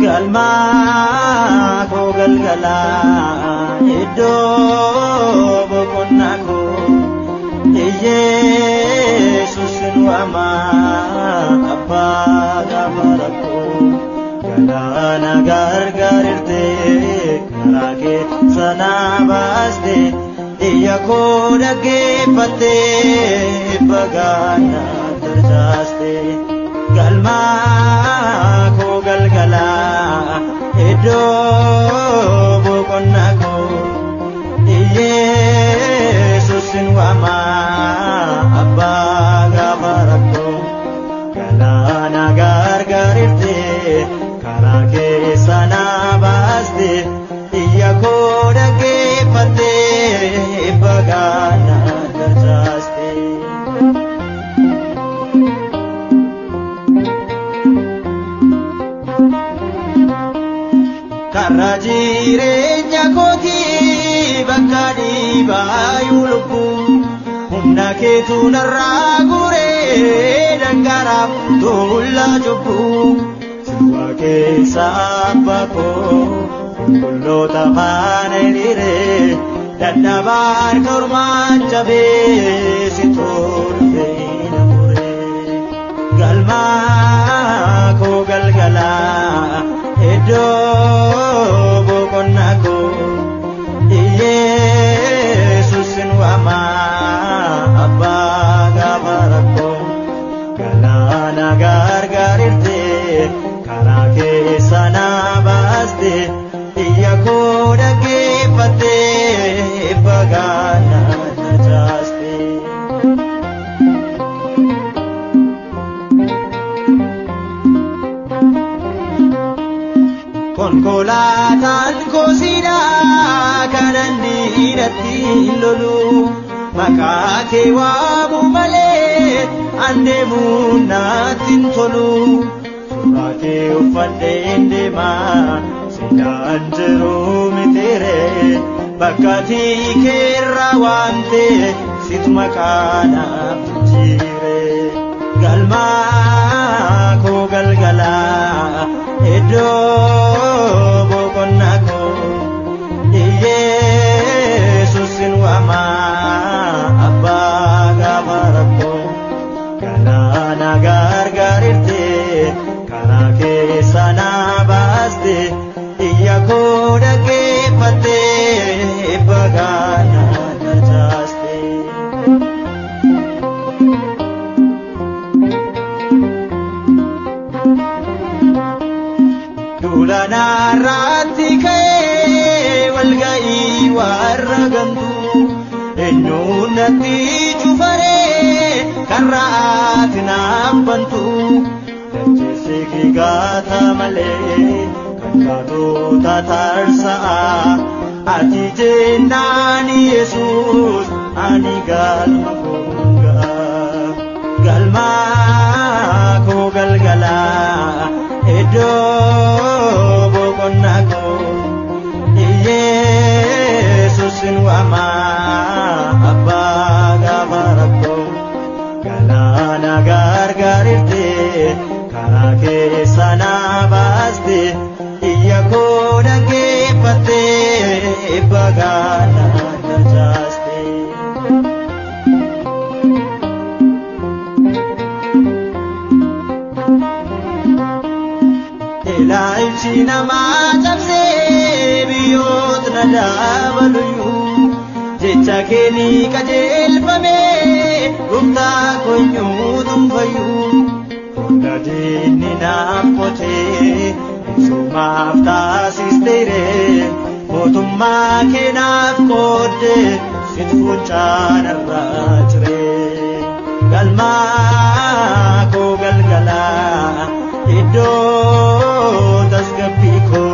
galma ko galgala iddo bokonako Jesus wama abba gamarako galana gargarirte karake sanabaste iyako dage pate bagana darjaste galma ko galgala iddo bokonako Jesus wama abba gamarako galana gargarirte karake sanabaste iyako dage pate bagana darjaste karajirenya koti bakadi bayulku humna ketu naragure dangarap tulla jubbu suwake sabako kullo tamanire dandabar korman jabe situr feinamure galma ko galgala iddo bokonako Jesus wama abba gamarako galana gargarirte karake sanabaste iyako dage pate bagana darjaste konkolatan ko sida kanani irratti lolu makake wabu male andemu natin tolu surake ufande indema sinanjero mitere bakati kerra wante sit makana jire galma ko galgala iddo bokonako Jesus wama abba gamarako galana gargarirte karake sanabaste iyako dage pate bagana darjaste dulana rati kay walgai warragantu ennunati jufare karatina bantu jesseki gata male kanto tatarsa ati jenani Jesus ani galma konga galma ko galgala iddo bokonako Jesus wama abba gamarako galana gargarirte karake sanabaste iyako dage pate bagana darjaste ilaichi nama tabse biyot nadabaluyu jecha keni kajelfame gumta konyu dumfayu ondadini napote sumafta sistere motumma kenaf kode sitfuchan arrachre galma ko galgala iddo tasgabiko